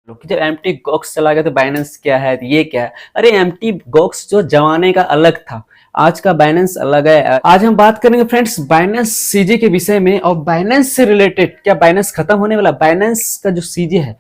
कि जब empty Gox चला गया तो बाइनेंस क्या है, तो ये क्या है। अरे एम्प्टी गॉक्स जो जमाने का अलग था, आज का बाइनेंस अलग है। आज हम बात करेंगे फ्रेंड्स बाइनेंस सीजी के विषय में, और बाइनेंस से रिलेटेड क्या बाइनेंस खत्म होने वाला, बाइनेंस का जो सीजी है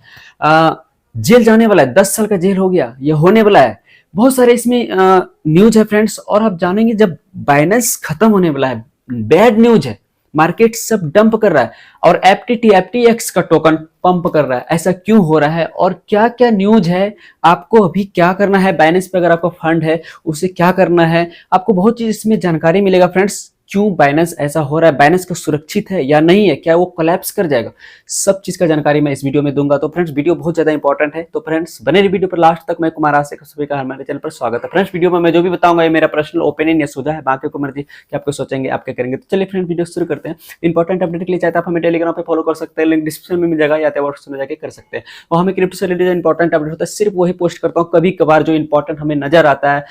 जेल जाने वाला है, 10 साल का जेल हो गया, ये होने वाला है। बहुत सारे इसमें न्यूज है फ्रेंड्स, और आप जानेंगे जब बाइनेंस खत्म होने वाला है, बैड न्यूज है, मार्केट सब डंप कर रहा है और एफटीएक्स का टोकन पंप कर रहा है। ऐसा क्यों हो रहा है और क्या क्या न्यूज है, आपको अभी क्या करना है, बाइनेंस पे अगर आपका फंड है उसे क्या करना है, आपको बहुत चीज इसमें जानकारी मिलेगा फ्रेंड्स। क्यों बाइनेंस ऐसा हो रहा है, बाइनेंस का सुरक्षित है या नहीं है, क्या वो कोलैप्स कर जाएगा, सब चीज का जानकारी मैं इस वीडियो में दूंगा। तो फ्रेंड्स वीडियो बहुत ज्यादा इंपॉर्टेंट है, तो फ्रेंड्स बने रहिए वीडियो पर लास्ट तक। मैं कुमार आशिक सभी का हमारे चैनल पर स्वागत है। फ्रेंड्स वीडियो में मैं जो भी बताऊंगा ये मेरा पर्सनल ओपिनियन या सुझाव है, बाकी को मर्जी कि आपको सोचेंगे आप क्या करेंगे। तो चलिए फ्रेंड्स वीडियो शुरू करते हैं। इंपॉर्टेंट अपडेट के लिए चाहते आप हमें टेलीग्राम पे फॉलो कर सकते हैं, लिंक डिस्क्रिप्शन में मिल जाएगा, या व्हाट्सएप में जाकर कर सकते हैं। और हमें क्रिप्टो से रिलेटेड इंपॉर्टेंट अपडेट होता है सिर्फ वही पोस्ट करता हूँ, कभी कभार जो इंपॉर्टेंट हमें नजर आता है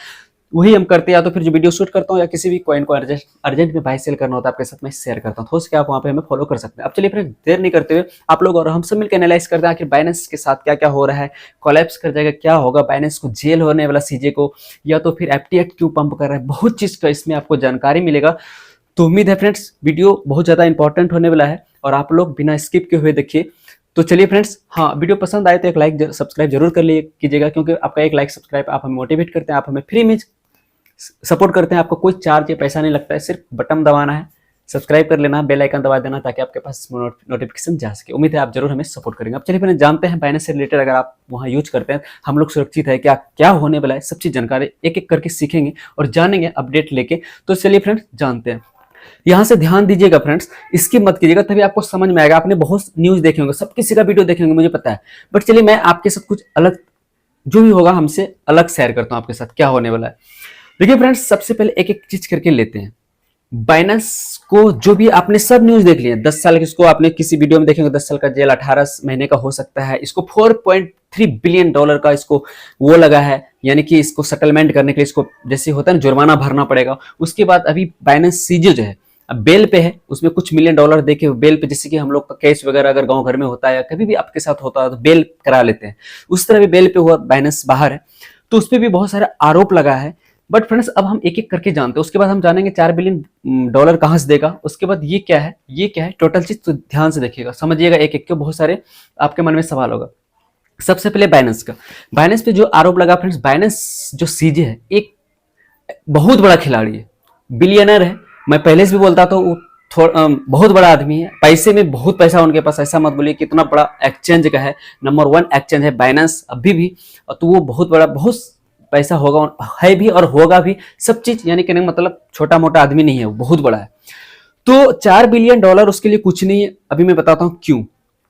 वही हम करते हैं, या तो फिर जो वीडियो शूट करता हूँ या किसी भी कॉइन को अर्जेंट में बाय सेल करना होता है आपके साथ मैं शेयर करता हूँ, हो सके आप वहाँ पे हमें फॉलो कर सकते हैं। अब चलिए फिर देर नहीं करते हुए आप लोग और हम सब मिलकर एनालाइज करते हैं आखिर बाइनेंस के साथ क्या क्या हो रहा है, कोलैप्स कर जाएगा, क्या होगा, बाइनेंस को जेल होने वाला सीजे को, या तो फिर एफटीएक्स क्यों पंप कर रहा है, बहुत चीज का इसमें आपको जानकारी मिलेगा। तो उम्मीद है फ्रेंड्स वीडियो बहुत ज्यादा इंपॉर्टेंट होने वाला है और आप लोग बिना स्किप किए हुए देखिए। तो चलिए फ्रेंड्स, हाँ वीडियो पसंद आए तो एक लाइक सब्सक्राइब जरूर कर कीजिएगा, क्योंकि आपका एक लाइक सब्सक्राइब आप हमें मोटिवेट करते हैं, आप हमें फ्री में सपोर्ट करते हैं, आपको कोई चार्ज या पैसा नहीं लगता है, सिर्फ बटन दबाना है, सब्सक्राइब कर लेना, बेल आइकन दबा देना ताकि आपके पास नोटिफिकेशन जा सके। उम्मीद है आप जरूर हमें सपोर्ट करेंगे। अब चलिए फिर जानते हैं बाइनेंस से रिलेटेड, अगर आप वहां यूज करते हैं हम लोग सुरक्षित है क्या, क्या होने वाला है, सब चीज जानकारी एक एक करके सीखेंगे और जानेंगे अपडेट लेके। तो चलिए फ्रेंड्स जानते हैं। यहाँ से ध्यान दीजिएगा फ्रेंड्स, स्किप मत कीजिएगा, तभी आपको समझ में आएगा। आपने बहुत न्यूज देखे होंगे, सब किसी का वीडियो देखे होंगे मुझे पता है, बट चलिए मैं आपके साथ कुछ अलग जो भी होगा हमसे अलग शेयर करता हूँ आपके साथ क्या होने वाला है। देखिए फ्रेंड्स, सबसे पहले एक एक चीज करके लेते हैं। बाइनेंस को जो भी आपने सब न्यूज देख लिया, 10 साल इसको आपने किसी वीडियो में देखेंगे, 10 साल का जेल, 18 महीने का हो सकता है, इसको $4.3 बिलियन का इसको वो लगा है, यानी कि इसको सेटलमेंट करने के लिए इसको जैसे होता है ना जुर्माना भरना पड़ेगा। उसके बाद अभी बाइनेंस सीजे जो है अब बेल पे है, उसमें कुछ $1 मिलियन देके बेल पे, जैसे कि हम लोग का केस वगैरह अगर गांव घर में होता है या कभी भी आपके साथ होता है तो बेल करा लेते हैं, उस तरह भी बेल पे हुआ, बाइनेंस बाहर है, तो उस पर भी बहुत सारा आरोप लगा है। बट फ्रेंड्स अब हम एक एक करके जानते हैं, उसके बाद हम जानेंगे $4 बिलियन कहां से देगा, उसके बाद ये क्या है, ये क्या है, टोटल चीज तो ध्यान से देखिएगा, समझिएगा एक एक के, बहुत सारे आपके मन में सवाल होगा। सबसे पहले बाइनेंस का, बाइनेंस पे जो आरोप लगा फ्रेंड्स, बाइनेंस जो सीजे है एक बहुत बड़ा खिलाड़ी है, बिलियनर है। मैं पहले से भी बोलता था वो बहुत बड़ा आदमी है, पैसे में बहुत पैसा उनके पास, ऐसा मत बोलिए कितना बड़ा एक्सचेंज का है, नंबर 1 एक्सचेंज है बाइनेंस अभी भी, तो वो बहुत बड़ा, बहुत पैसा होगा, है भी और होगा भी, सब चीज, यानी कि नहीं मतलब छोटा मोटा आदमी नहीं है, वो बहुत बड़ा है। तो $4 बिलियन उसके लिए कुछ नहीं है, अभी मैं बताता हूं क्यों।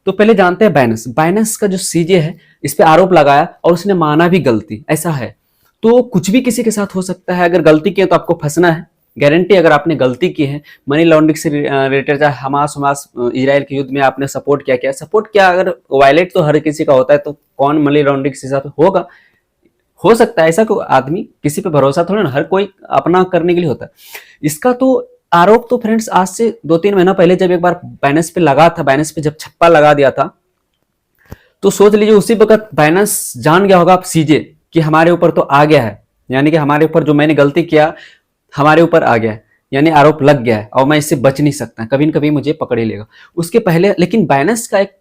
तो पहले जानते हैं बाइनेंस, बाइनेंस का जो सीजे है इस पे आरोप लगाया और उसने माना भी गलती, ऐसा है। तो कुछ भी किसी के साथ हो सकता है, अगर गलती की है तो आपको फंसना है, गारंटी। अगर आपने गलती की है, मनी लॉन्ड्रिंग से रिलेटेड, चाहे हमास इजराइल के युद्ध में आपने सपोर्ट किया, सपोर्ट किया, अगर वायलेट तो हर किसी का होता है, तो कौन मनी लॉन्ड्रिंग के साथ होगा, हो सकता है ऐसा, कोई आदमी किसी पे भरोसा थोड़ा ना, हर कोई अपना करने के लिए होता है। इसका तो आरोप तो फ्रेंड्स आज से 2-3 महीना पहले जब एक बार बाइनेंस पे लगा था, बाइनेंस पे जब छप्पा लगा दिया था, तो सोच लीजिए उसी वक्त बाइनेंस जान गया होगा आप सीजे कि हमारे ऊपर तो आ गया है, यानी कि हमारे ऊपर जो मैंने गलती किया हमारे ऊपर आ गया है, यानी आरोप लग गया है और मैं इससे बच नहीं सकता, कभी न कभी मुझे पकड़ ही लेगा। उसके पहले लेकिन बाइनेंस का एक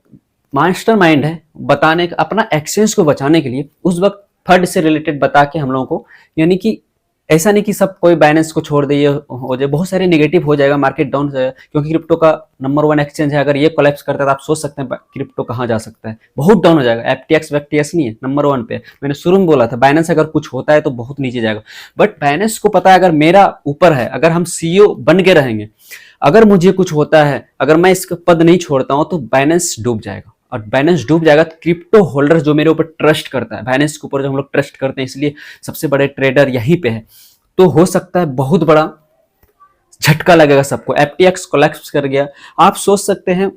मास्टरमाइंड है बताने का, अपना एक्सचेंज को बचाने के लिए उस वक्त फंड से रिलेटेड बता के हम लोगों को, यानी कि ऐसा नहीं कि सब कोई बाइनेंस को छोड़ दे ये हो जाए, बहुत सारे नेगेटिव हो जाएगा, मार्केट डाउन हो जाएगा, क्योंकि क्रिप्टो का नंबर 1 एक्सचेंज है, अगर ये कोलैप्स करता है तो आप सोच सकते हैं क्रिप्टो कहाँ जा सकता है, बहुत डाउन हो जाएगा। एफटीएक्स वेक्टीएक्स नहीं है, नंबर 1 पे। मैंने शुरू में बोला था बाइनेंस अगर कुछ होता है तो बहुत नीचे जाएगा, बट बाइनेंस को पता है अगर मेरा ऊपर है, अगर हम सीईओ बन के रहेंगे, अगर मुझे कुछ होता है, अगर मैं इसका पद नहीं छोड़ता हूं तो बाइनेंस डूब जाएगा, और बाइनेंस डूब जाएगा तो क्रिप्टो होल्डर जो मेरे ऊपर ट्रस्ट करता है, बाइनेंस के ऊपर जो हम लोग ट्रस्ट करते हैं, इसलिए सबसे बड़े ट्रेडर यहीं पे है, तो हो सकता है बहुत बड़ा झटका लगेगा सबको। एफटीएक्स कोलैप्स कर गया, आप सोच सकते हैं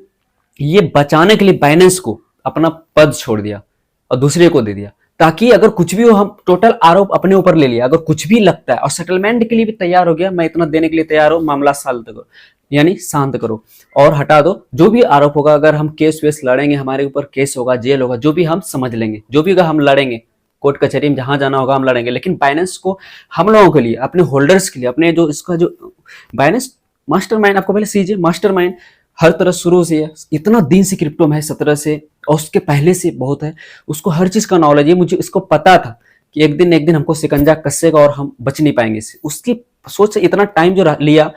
ये बचाने के लिए बाइनेंस को अपना पद छोड़ दिया और दूसरे को दे दिया, ताकि अगर कुछ भी हो हम टोटल आरोप अपने ऊपर ले लिया, अगर कुछ भी लगता है और सेटलमेंट के लिए भी तैयार हो गया, मैं इतना देने के लिए तैयार हूं, मामला शांत करो, यानी शांत करो और हटा दो जो भी आरोप होगा। अगर हम केस वेस लड़ेंगे, हमारे ऊपर केस होगा, जेल होगा, जो भी हम समझ लेंगे, जो भी होगा हम लड़ेंगे, कोर्ट कचहरी में जहां जाना होगा हम लड़ेंगे। लेकिन बाइनेंस को हम लोगों के लिए, अपने होल्डर्स के लिए, अपने जो इसका जो बाइनेंस मास्टरमाइंड, आपको पहले सीजिए मास्टरमाइंड हर तरह शुरू से है, इतना दिन से क्रिप्टो में है, 17 से और उसके पहले से बहुत है, उसको हर चीज का नॉलेज है। मुझे इसको पता था कि एक दिन हमको शिकंजा कससेगा और हम बच नहीं पाएंगे इससे। उसकी सोच से इतना टाइम जो लिया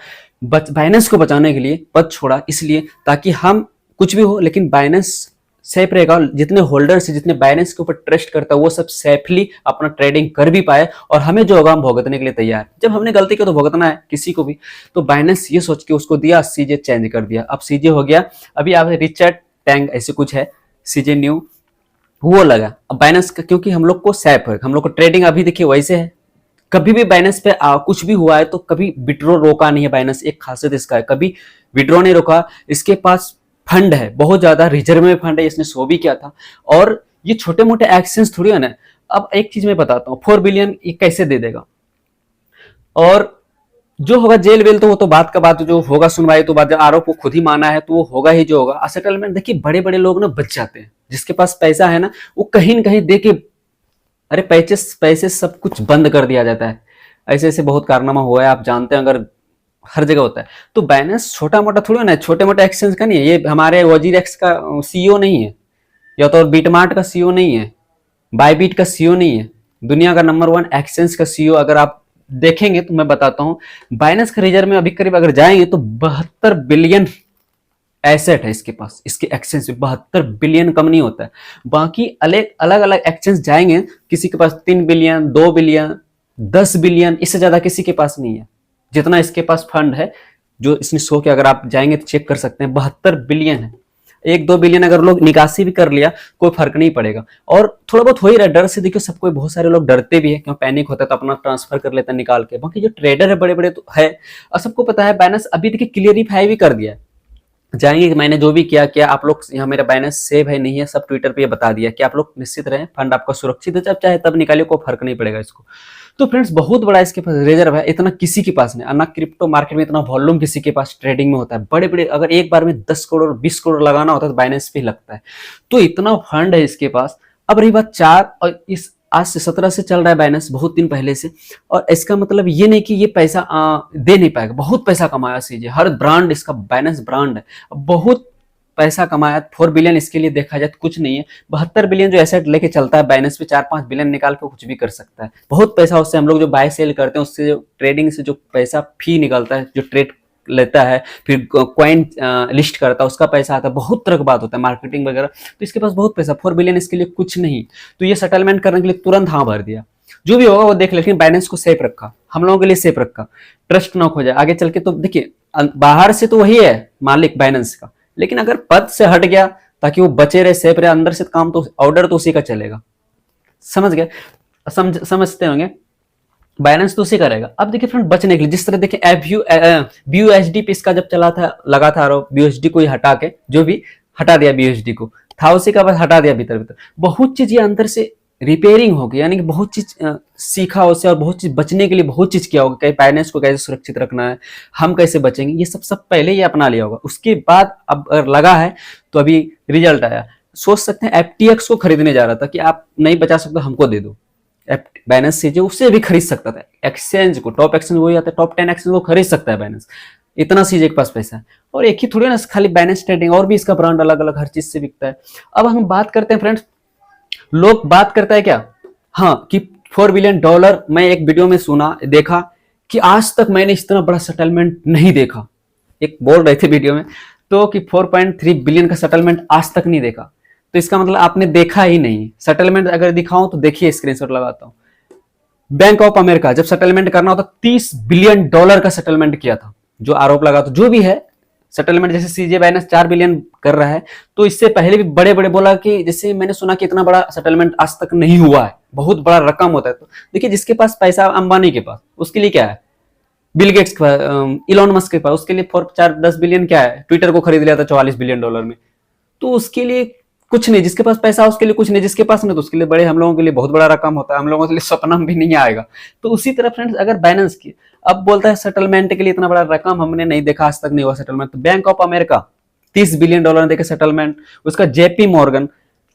बाइनेंस को बचाने के लिए, पद छोड़ा इसलिए ताकि हम कुछ भी हो लेकिन बाइनेंस सेफ रहेगा। जितने होल्डर्स, जितने बाइनेंस के ऊपर ट्रस्ट करता है वो सब सेफली अपना ट्रेडिंग कर भी पाए और हमें जो होगा हम भुगतने के लिए तैयार। जब हमने गलती की तो भुगतना है किसी को भी। तो बाइनेंस ये सोच के उसको दिया, सीजे चेंज कर दिया, अब सीजे हो गया। अभी आप रिचर्ड टैंग ऐसे कुछ है, सीजे न्यू वो लगा। अब बाइनेंस का क्योंकि हम लोग को सेफ है, हम लोग को ट्रेडिंग अभी देखिए वैसे है, कभी भी बाइनेंस पे कुछ भी हुआ है तो कभी विड्रॉ रोका नहीं है बाइनेंस। एक खासियत इसका है, कभी विड्रॉ नहीं रोका। इसके पास फंड है बहुत ज्यादा, रिजर्व में फंड है, इसने शो भी किया था। और ये छोटे मोटे एक्शंस थोड़ी है ना। अब एक चीज मैं बताता हूँ, 4 बिलियन ये कैसे दे देगा, और जो होगा जेल वेल तो वो तो बात का बात, जो होगा सुनवाई तो बात, आरोप वो खुद ही माना है तो वो होगा ही जो होगा। सेटलमेंट देखिए बड़े बड़े लोग ना बच जाते हैं, जिसके पास पैसा है ना वो कहीं न कहीं दे के, अरे पैसे सब कुछ बंद कर दिया जाता है। ऐसे ऐसे बहुत कारनामा हुआ है, आप जानते हैं, अगर हर जगह होता है। तो बाइनेंस छोटा मोटा थोड़ी ना है, छोटे मोटे एक्सचेंज का नहीं है। ये हमारे वजीर एक्स का सीईओ नहीं है, या तो बीटमार्ट का सीईओ नहीं है, बाईबीट का सीईओ नहीं है, दुनिया का नंबर 1 एक्सचेंज का सीईओ। अगर आप देखेंगे तो मैं बताता हूं, बाइनेंस के रिजर्व में अभी करीब अगर जाएंगे तो 72 बिलियन एसेट है इसके पास। इसके एक्सचेंज में 72 बिलियन कम नहीं होता है। बाकी अलग अलग एक्सचेंज जाएंगे, किसी के पास 3 बिलियन, 2 बिलियन, 10 बिलियन, इससे ज्यादा किसी के पास नहीं है जितना इसके पास फंड है। जो इसने शो किया, अगर आप जाएंगे तो चेक कर सकते हैं, 72 बिलियन है। 1-2 बिलियन अगर लोग निकासी भी कर लिया कोई फर्क नहीं पड़ेगा। और थोड़ा बहुत हो ही रहा है, डर से देखियो सबको, बहुत सारे लोग डरते भी है, क्यों पैनिक होता है तो अपना ट्रांसफर कर लेता है निकाल के। बाकी जो ट्रेडर है बड़े बड़े तो है, और सबको पता है बाइनेंस अभी देखिए क्लियरिफाई भी कर दिया है। जाएंगे कि मैंने जो भी किया क्या, आप लोग यहाँ मेरा बाइनेंस सेव है नहीं है, सब ट्विटर पे ये बता दिया कि आप लोग निश्चित रहें, फंड आपका सुरक्षित है, जब चाहे तब निकालिए, कोई फर्क नहीं पड़ेगा इसको। तो फ्रेंड्स बहुत बड़ा इसके पास रिजर्व है, इतना किसी के पास नहीं। ना क्रिप्टो मार्केट में इतना वॉल्यूम किसी के पास ट्रेडिंग में होता है। बड़े बड़े अगर एक बार में 10 करोड़ 20 करोड़ लगाना होता है तो बाइनेंस पे लगता है। तो इतना फंड है इसके पास। अब रही बात 4 और इस आज से 17 से चल रहा है बाइनेंस, बहुत दिन पहले से। और इसका मतलब ये नहीं कि ये पैसा दे नहीं पाएगा, बहुत पैसा कमाया सीजे, हर ब्रांड इसका बाइनेंस ब्रांड है, बहुत पैसा कमाया। 4 बिलियन इसके लिए देखा जाए तो कुछ नहीं है। 72 बिलियन जो एसेट लेके चलता है बाइनेंस पे, 4-5 बिलियन निकाल के कुछ भी कर सकता है, बहुत पैसा। उससे हम लोग जो बाय सेल करते हैं, उससे जो ट्रेडिंग से जो पैसा फी निकलता है, जो ट्रेड लेता है, फिर कॉइन लिस्ट करता है, उसका पैसा आता है, बहुत तरह की बात होता है, मार्केटिंग वगैरह। तो इसके पास बहुत पैसा, 4 बिलियन इसके लिए कुछ नहीं। तो ये सेटलमेंट करने के लिए तुरंत हाँ भर दिया, जो भी होगा वो देख, लेकिन बाइनेंस को सेफ रखा, हम लोगों के लिए सेफ रखा, ट्रस्ट ना खो जाए आगे चल के। तो देखिए बाहर से तो वही है मालिक बाइनेंस का, लेकिन अगर पद से हट गया ताकि वो बचे रहे, सेफ रहे, अंदर से काम तो ऑर्डर तो उसी का चलेगा। समझ गए, समझते होंगे, बाइनेंस तो उसी करेगा। अब देखिए फ्रेंड बचने के लिए, जिस तरह देखिए BUSD पे इसका जब चला था, लगा था आरोप, BUSD को ही हटा के, जो भी हटा दिया BUSD को, था उसी का बस हटा दिया भीतर भीतर। बहुत चीज ये अंदर से रिपेयरिंग हो गई, यानी कि बहुत चीज सीखा उससे, और बहुत चीज बचने के लिए बहुत चीज किया होगा, कहीं बाइनेंस को कैसे सुरक्षित रखना है, हम कैसे बचेंगे, ये सब पहले ही अपना लिया होगा। उसके बाद अब अगर लगा है तो अभी रिजल्ट आया, सोच सकते हैं FTX को खरीदने जा रहा था कि आप नहीं बचा सकते हमको दे दो। बाइनेंस सीजे उससे भी खरीद सकता था, एक्सचेंज को, टॉप एक्सचेंज वही आता है, टॉप 10 एक्सचेंज को खरीद सकता है बाइनेंस, इतना सीजे के पास पैसा है। और एक ही थोड़ी ना खाली बाइनेंस ट्रेडिंग, और भी इसका ब्रांड अलग अलग हर चीज से बिकता है। अब हम बात करते हैं फ्रेंड्स, लोग बात करता है क्या, हाँ कि $4 बिलियन, मैं एक वीडियो में सुना देखा कि आज तक मैंने इतना बड़ा सेटलमेंट नहीं देखा, एक बोल रहे थे वीडियो में, तो कि 4.3 बिलियन का सेटलमेंट आज तक नहीं देखा। तो इसका मतलब आपने देखा ही नहीं। सेटलमेंट अगर दिखाऊं तो देखिए, स्क्रीनशॉट लगाता हूं। बैंक ऑफ अमेरिका जब सेटलमेंट करना होता, $30 बिलियन का सेटलमेंट किया था, जो आरोप लगा, तो जो भी है सेटलमेंट, जैसे सीजे बाइनेंस 4 बिलियन कर रहा है, तो इससे पहले भी बड़े बड़े बोला कि, जैसे मैंने सुना कि इतना बड़ा सेटलमेंट आज तक नहीं हुआ है, बहुत बड़ा रकम होता है। तो देखिए जिसके पास पैसा, अंबानी के पास, उसके लिए क्या है, बिल गेट्स के पास, इलॉन मस्क के पास, उसके लिए 4-10 बिलियन क्या है, ट्विटर को खरीद लिया था $44 बिलियन में, तो उसके लिए कुछ नहीं, जिसके पास पैसा उसके लिए कुछ नहीं, जिसके पास नहीं तो उसके लिए बड़े, हम लोगों के लिए बहुत बड़ा रकम होता है, हम लोगों के लिए सपना भी नहीं आएगा। तो उसी तरह फ्रेंड्स अगर बाइनेंस की अब बोलता है सेटलमेंट के लिए इतना बड़ा रकम हमने नहीं देखा, आज तक नहीं हुआ सेटलमेंट। तो बैंक ऑफ अमेरिका $30 बिलियन देके सेटलमेंट, उसका जेपी मॉर्गन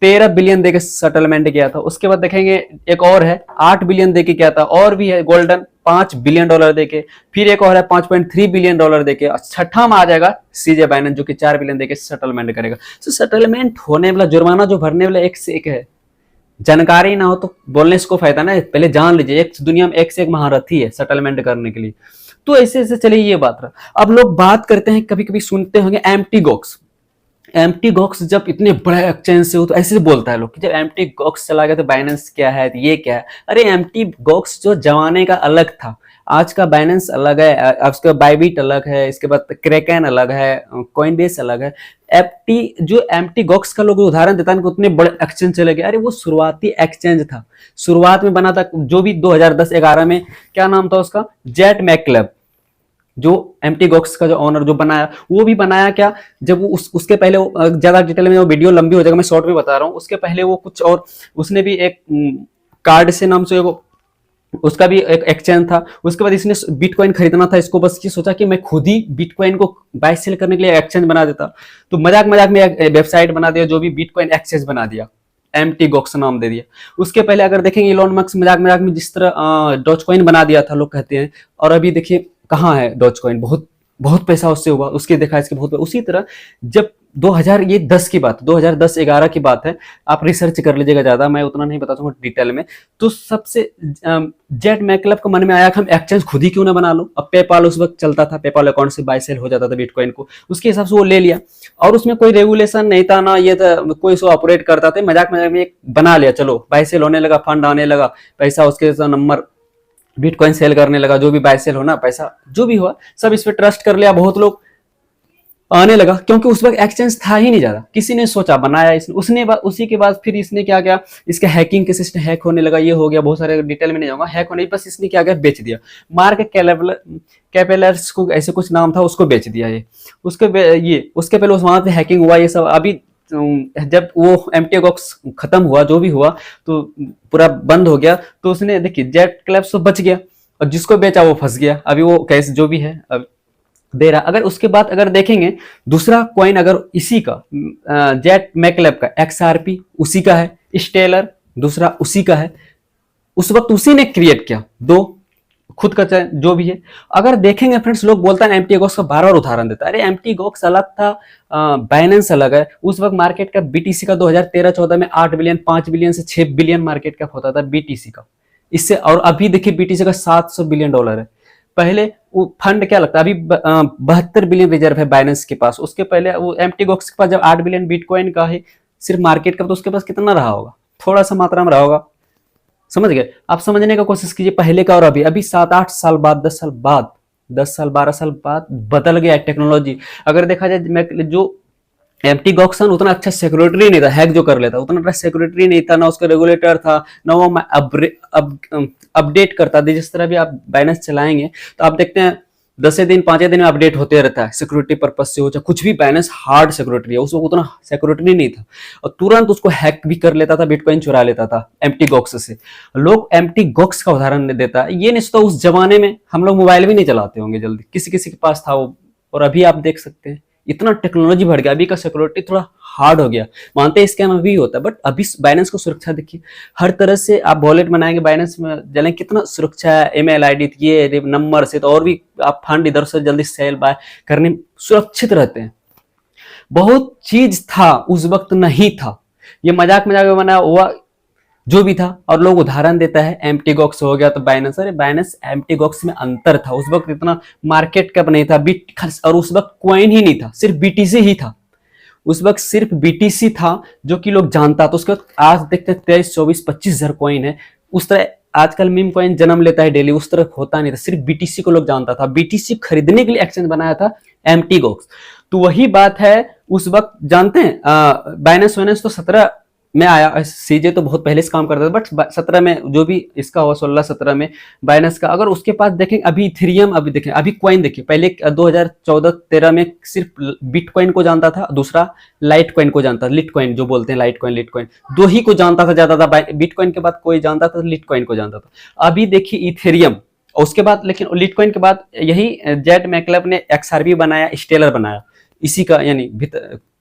13 बिलियन देके सेटलमेंट किया था। उसके बाद देखेंगे एक और है 8 बिलियन देके किया था, और भी है गोल्डन $5 बिलियन देके, फिर एक और है $5.3 बिलियन देके, छठा में आ जाएगा सीजे बाइनेंस जो कि $4 बिलियन देके सेटलमेंट करेगा। तो सेटलमेंट होने वाला जुर्माना जो भरने वाला एक से एक है, जानकारी ना हो तो बोलने से को फायदा ना, पहले जान लीजिए। एक दुनिया में एक से एक महारथी है सेटलमेंट करने के लिए। तो ऐसे ऐसे चलिए ये बात रहा। अब लोग बात करते हैं, कभी कभी सुनते होंगे एम्प्टी गॉक्स। एम्प्टी गॉक्स जब इतने बड़े एक्सचेंज से हो तो ऐसे बोलता है लोग कि जब एम्प्टी गॉक्स चला गया तो बाइनेंस क्या है, तो ये क्या है। अरे एम्प्टी गॉक्स जो जमाने का अलग था, आज का बाइनेंस अलग है, उसका बाइबिट अलग है, इसके बाद क्रैकन अलग है, कॉइनबेस अलग है। एम्प्टी गॉक्स का लोग उदाहरण देता है, उतने बड़े एक्सचेंज चले गए। अरे वो शुरुआती एक्सचेंज था, शुरुआत में बना था जो भी 2010-11 में, क्या नाम था उसका, जेट मैकक्लेब। जो एम्प्टी गॉक्स का जो ऑनर जो बनाया, वो भी बनाया क्या, जब वो उसके पहले ज्यादा डिटेल में, वो वीडियो लंबी हो जाएगा, मैं शॉर्ट में बता रहा हूँ। उसके पहले वो कुछ और, उसने भी एक कार्ड से नाम से वो, उसका भी एक एक्सचेंज था। उसके बाद इसने बिटकॉइन खरीदना था, इसको बस ये सोचा कि मैं खुद ही बिटकॉइन को बाय सेल करने के लिए एक्सचेंज बना देता। तो मजाक मजाक में एक वेबसाइट बना दिया, जो भी बिटकॉइन एक्सचेंज बना दिया, एम्प्टी गॉक्स नाम दे दिया। उसके पहले अगर देखेंगे इलॉन मस्क मजाक मजाक में जिस तरह डॉजकॉइन बना दिया था, लोग कहते हैं, और अभी देखिए कहाँ है डॉजकॉइन, बहुत बहुत पैसा उससे हुआ, उसके देखा इसके बहुत। उसी तरह जब 2010 की बात, 2010-11 की बात है, आप रिसर्च कर लीजिएगा, ज्यादा मैं उतना नहीं बता दूंगा डिटेल में। तो सबसे जेट मैकक्लेब को मन में आया कि हम एक्सचेंज खुद ही क्यों ना बना लो। अब पेपाल उस वक्त चलता था, पेपाल अकाउंट से बाय सेल हो जाता था बिटकॉइन को, उसके हिसाब से वो ले लिया। और उसमें कोई रेगुलेशन नहीं था ना, ये था कोई सो ऑपरेट करता था, मजाक मजाक में एक बना लिया, चलो बाय सेल होने लगा, फंड आने लगा, पैसा उसके नंबर, बिटकॉइन सेल करने लगा, जो भी बाय सेल होना, पैसा जो भी हुआ सब इस पे ट्रस्ट कर लिया, बहुत लोग आने लगा। क्योंकि उस वक्त एक्सचेंज था ही नहीं ज्यादा, किसी ने सोचा बनाया इसने, उसने उसी के बाद फिर इसने क्या किया, इसका हैकिंग के सिस्टम हैक होने लगा, ये हो गया, बहुत सारे डिटेल में नहीं जाऊंगा, हैक होने बस इसने क्या किया, बेच दिया। मार्क कैपेलर्स को ऐसे कुछ नाम था, उसको बेच दिया ये। उसके पहले वहां से हैकिंग हुआ, ये सब। अभी जब वो एम्प्टी गॉक्स खत्म हुआ, जो भी हुआ, तो पूरा बंद हो गया, तो उसने देखिए जेट क्लैप्स तो बच गया, और जिसको बेचा वो फंस गया। अभी वो कैसे जो भी है अब दे रहा। अगर उसके बाद अगर देखेंगे दूसरा कॉइन, अगर इसी का जेट मैकक्लेब का XRP उसी का है, स्टेलर दूसरा उसी का है, उस वक्त उसी ने क्रिएट किया, दो खुद का जो भी है। अगर देखेंगे फ्रेंड्स, लोग बोलता है एम्प्टी गॉक्स का बार बार उदाहरण देता है। अरे एम्प्टी गॉक्स अलग था, बाइनेंस अलग है। उस वक्त मार्केट कैप बीटीसी का 2013-14 में 8 बिलियन, 5 बिलियन से 6 बिलियन मार्केट कैप होता था बीटीसी का, इससे। और अभी देखिए बीटीसी का $700 बिलियन है। पहले वो फंड क्या लगता है, अभी 72 बिलियन रिजर्व है बाइनेंस के पास। उसके पहले वो एम्प्टी गॉक्स के पास जब 8 बिलियन बिटकॉइन का है सिर्फ मार्केट का, तो उसके पास कितना रहा होगा, थोड़ा सा मात्रा में रहा होगा। समझ गए आप, समझने का कोशिश कीजिए पहले का और अभी 7-8 साल बाद, 10 साल बाद, 10 साल 12 साल बाद बदल गया टेक्नोलॉजी। अगर देखा जाए, जो एम्प्टी गॉक्स उतना अच्छा सिक्योरिटी नहीं था, हैक जो कर लेता उतना अच्छा सिक्योरिटी नहीं था, ना उसका रेगुलेटर था, ना वो अपडेट करता था। जिस तरह भी आप बाइनेंस चलाएंगे तो आप देखते हैं 10 दिन 5 दिन में अपडेट होते रहता है, सिक्योरिटी पर्पज से हो चाहे कुछ भी। बाइनेंस हार्ड सिक्योरिटी है, उसमें उतना सिक्योरिटी नहीं था, और तुरंत उसको हैक भी कर लेता था, बिटकॉइन चुरा लेता था एम्प्टी गॉक्स से। लोग एम्प्टी गॉक्स का उदाहरण देता है, ये नहीं तो उस जमाने में हम लोग मोबाइल भी नहीं चलाते होंगे जल्दी, किसी किसी के पास था वो। और अभी आप देख सकते हैं इतना टेक्नोलॉजी बढ़ गया, अभी का सिक्योरिटी थोड़ा हार्ड हो गया। मानते हैं स्कैम अभी होता है, बट अभी बाइनेंस को सुरक्षा देखिए, हर तरह से आप वॉलेट बनाएंगे बाइनेंस में, जलें कितना सुरक्षा है, ईमेल आईडी ये नंबर से, तो और भी आप फंड इधर से जल्दी सेल बाय करने सुरक्षित रहते हैं। बहुत चीज था उस वक्त नहीं था, ये मजाक मजाक में बना हुआ जो भी था। और लोग उदाहरण देता है एम्प्टी गॉक्स हो गया तो बाइनेंस, अरे बाइनेंस एम्प्टी गॉक्स में अंतर था, उस वक्त इतना मार्केट कैप नहीं था, और उस वक्त कॉइन ही नहीं था, सिर्फ बीटीसी ही था। उस वक्त सिर्फ बीटीसी था जो कि लोग जानता। तो उसके आज देखते 23, 24, 25 हजार कॉइन है। उस तरह आजकल मीम कॉइन जन्म लेता है डेली, उस तरह होता नहीं था, सिर्फ बीटीसी को लोग जानता था। बीटीसी खरीदने के लिए एक्सचेंज बनाया था एम्प्टी गॉक्स। तो वही बात है, उस वक्त जानते हैं बाइनेंस वाइनेंस तो 17 में आया, सीजे तो बहुत पहले से काम करता था, बट 17 में जो भी इसका हुआ 16-17 में बाइनेंस का, अगर उसके पास देखें अभी इथेरियम, अभी देखें अभी कॉइन देखिए, पहले 2014-13 में सिर्फ बिटकॉइन को जानता था, दूसरा लाइट कॉइन को जानता था, लिट कॉइन जो बोलते हैं, लाइट कॉइन लिट कॉइन, दो ही को जानता था ज्यादा था, बिटकॉइन के बाद कोई जानता था, लिट कॉइन को जानता था। अभी देखिए इथेरियम, उसके बाद लेकिन लिटकॉइन के बाद यही जेट मैकलब ने एक्सआरपी बनाया, स्टेलर बनाया, इसी का यानी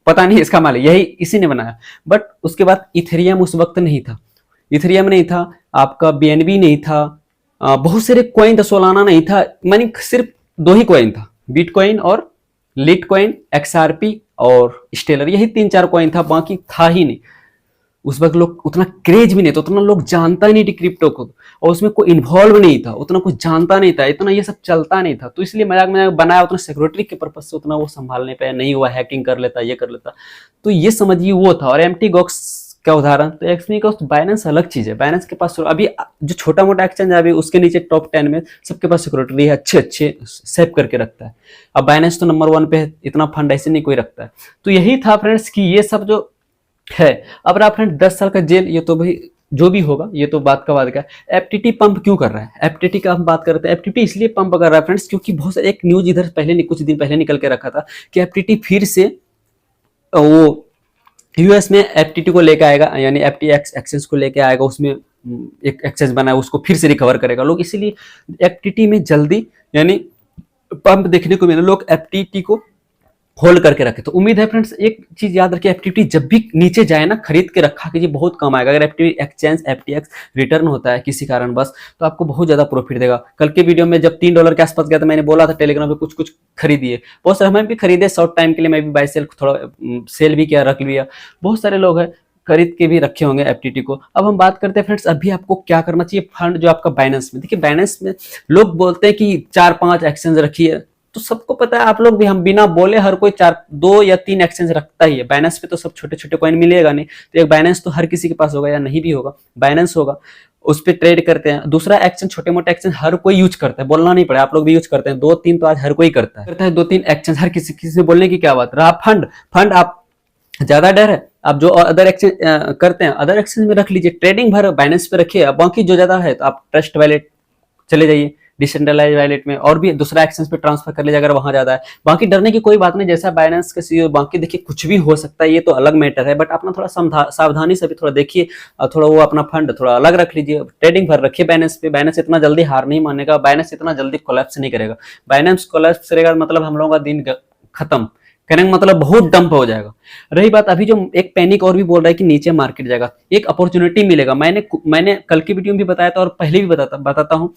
पता नहीं इसका मालिक यही इसी ने बनाया। बट उसके बाद इथेरियम उस वक्त नहीं था, इथेरियम नहीं था, आपका बीएनबी नहीं था, बहुत सारे कॉइन था, सोलाना नहीं था, मानी सिर्फ दो ही कॉइन था, बिटकॉइन और लिटकॉइन, एक्सआरपी और स्टेलर, यही 3-4 कॉइन था, बाकी था ही नहीं। उस वक्त लोग उतना क्रेज भी नहीं था, उतना लोग जानता ही नहीं थी क्रिप्टो को, और उसमें कोई इन्वॉल्व नहीं था, उतना कुछ जानता नहीं था, इतना ये सब चलता नहीं था, तो इसलिए मजाक मजाक बनाया, उतना सिक्योरिटी के पर्पज से उतना वो संभाल नहीं पाया, नहीं हुआ, हैकिंग कर लेता, ये कर लेता, तो ये समझिए वो था। और एम्प्टी गॉक्स का उदाहरण, तो एम्प्टी गॉक्स, बाइनेंस अलग चीज है, बाइनेंस के पास अभी जो छोटा मोटा एक्सचेंज है अभी उसके नीचे टॉप 10 में सबके पास सिक्योरिटी है, अच्छे अच्छे सेव करके रखता है। अब बाइनेंस तो नंबर 1 पे है, इतना फंड ऐसे नहीं कोई रखता है। तो यही था फ्रेंड्स कि ये सब जो है, अब रहा फ्रेंड 10 साल का जेल, ये तो भाई जो भी होगा, ये तो बात का बात का। एफटीटी पंप क्यों कर रहा है, एफटीटी का हम बात करते हैं, एफटीटी इसलिए पंप कर रहा है फ्रेंड्स क्योंकि बहुत एक न्यूज इधर पहले कुछ दिन पहले निकल के रखा था कि एफटीटी फिर से वो यूएस में एफटीटी को लेकर आएगा, यानी एफटीएक्स एक्सचेंज को लेकर आएगा, उसमें एक एक्सचेंज बना है उसको फिर से रिकवर करेगा लोग, इसीलिए एफटीटी में जल्दी यानी पंप देखने को मिले, लोग एफटीटी को होल्ड करके रखे। तो उम्मीद है फ्रेंड्स, एक चीज याद रखिए, एफटीटी जब भी नीचे जाए ना, खरीद के रखा कीजिए, बहुत कम आएगा। अगर एफटीटी एक्सचेंज एफटीएक्स रिटर्न होता है किसी कारण बस, तो आपको बहुत ज्यादा प्रॉफिट देगा। कल के वीडियो में जब $3 के आसपास गया था, मैंने बोला था टेलीग्राम पे कुछ कुछ खरीदिए, बहुत सारे हमें भी खरीदे शॉर्ट टाइम के लिए, मैं भी बाय सेल थोड़ा सेल भी किया, रख लिया, बहुत सारे लोग हैं खरीद के भी रखे होंगे एफटीटी को। अब हम बात करते हैं फ्रेंड्स, अभी आपको क्या करना चाहिए, फंड जो आपका बाइनेंस में, देखिए बाइनेंस में लोग बोलते हैं कि 4-5 एक्सचेंज रखिए, तो सबको पता है, आप लोग भी, हम बिना बोले हर कोई 2 या 3 एक्सचेंज रखता ही है। बाइनेंस पे तो सब छोटे छोटे कॉइन मिलेगा नहीं, तो एक बाइनेंस तो हर किसी के पास होगा या नहीं भी होगा, बाइनेंस होगा, उस पर ट्रेड करते हैं। दूसरा एक्सचेंज, छोटे मोटे एक्सचेंज हर कोई यूज करता है, बोलना नहीं पड़ा, आप लोग भी यूज करते हैं, 2-3 तो आज हर कोई करता है 2-3 एक्सचेंज, हर किसी से बोलने की क्या बात रहा। फंड फंड आप ज्यादा डर है, आप जो अदर एक्सचेंज करते हैं अदर एक्सचेंज में रख लीजिए, ट्रेडिंग भर बाइनेंस पे रखिए, बाकी जो ज्यादा है तो आप ट्रस्ट वैलेट चले जाइए, डिसेंट्रलाइज वैलेट में, और भी दूसरा एक्सचेंज पे ट्रांसफर कर लीजिए अगर वहां ज्यादा है। बाकी डरने की कोई बात नहीं, जैसा बाइनेंस का सीईओ, बाकी देखिए कुछ भी हो सकता है, ये तो अलग मैटर है, बट अपना थोड़ा सावधानी से भी थोड़ा देखिए, थोड़ा वो अपना फंड थोड़ा अलग रख लीजिए, ट्रेडिंग भर रखिए बाइनेंस पे। बाइनेंस इतना जल्दी हार नहीं मानेगा, बाइनेंस इतना जल्दी कोलैप्स नहीं करेगा। बाइनेंस कोलैप्स करेगा मतलब हम लोगों का दिन खत्म, कहने का मतलब बहुत डंप हो जाएगा। रही बात अभी जो एक पैनिक और भी बोल रहा है कि नीचे मार्केट जाएगा, एक अपॉर्चुनिटी मिलेगा, मैंने कल की वीडियो में भी बताया था और पहले भी बताता हूं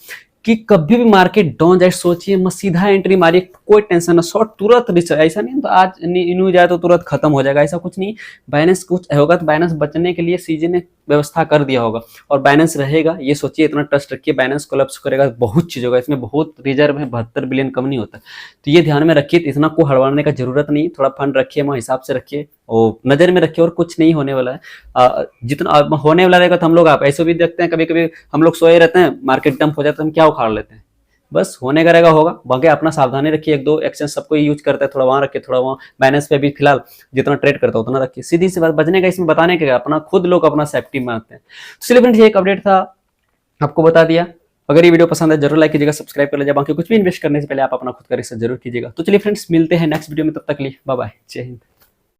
कि कभी भी मार्केट डाउन जाए, सोचिए मत, सीधा एंट्री मारिए, कोई टेंशन ना, शॉर्ट तुरंत रिसर्च, ऐसा नहीं तो आज न्यूज आए तो तुरंत खत्म हो जाएगा, ऐसा कुछ नहीं। बाइनेंस कुछ होगा तो बाइनेंस बचने के लिए सीजे ने व्यवस्था कर दिया होगा, और बाइनेंस रहेगा, ये सोचिए, इतना ट्रस्ट रखिए, बाइनेंस कोलैप्स करेगा बहुत चीज होगा, इसमें बहुत रिजर्व है, 72 बिलियन कम नहीं होता, तो ये ध्यान में रखिए, इतना को हड़बड़ाने का जरूरत नहीं, थोड़ा फंड रखिए, वहाँ हिसाब से रखिए और नजर में रखिए, और कुछ नहीं होने वाला है। जितना होने वाला रहेगा तो हम लोग, आप ऐसे भी देखते हैं कभी कभी हम लोग सोए रहते हैं, मार्केट डंप हो जाता है, हम क्या उखाड़ लेते हैं, बस होने का रहेगा होगा, बाकी अपना सावधानी रखिए। 1-2 एक्सचेंज सबको यूज करता है, थोड़ा वहां रखिए, थोड़ा वहां बाइनेंस पे भी फिलहाल जितना ट्रेड करता है उतना रखिए, सीधी सी बात, बचने का इसमें बताने का, अपना खुद लोग अपना सेफ्टी मानते हैं। तो चलिए फ्रेंड्स, ये एक अपडेट था, आपको बता दिया। अगर ये वीडियो पसंद है जरूर लाइक कीजिएगा, सब्सक्राइब कर लीजिएगा, बाकी कुछ भी इन्वेस्ट करने से पहले आप अपना खुद का रिसर्च जरूर कीजिएगा। तो चलिए फ्रेंड्स, मिलते हैं नेक्स्ट वीडियो में, तब तक के लिए बाय बाय, जय हिंद।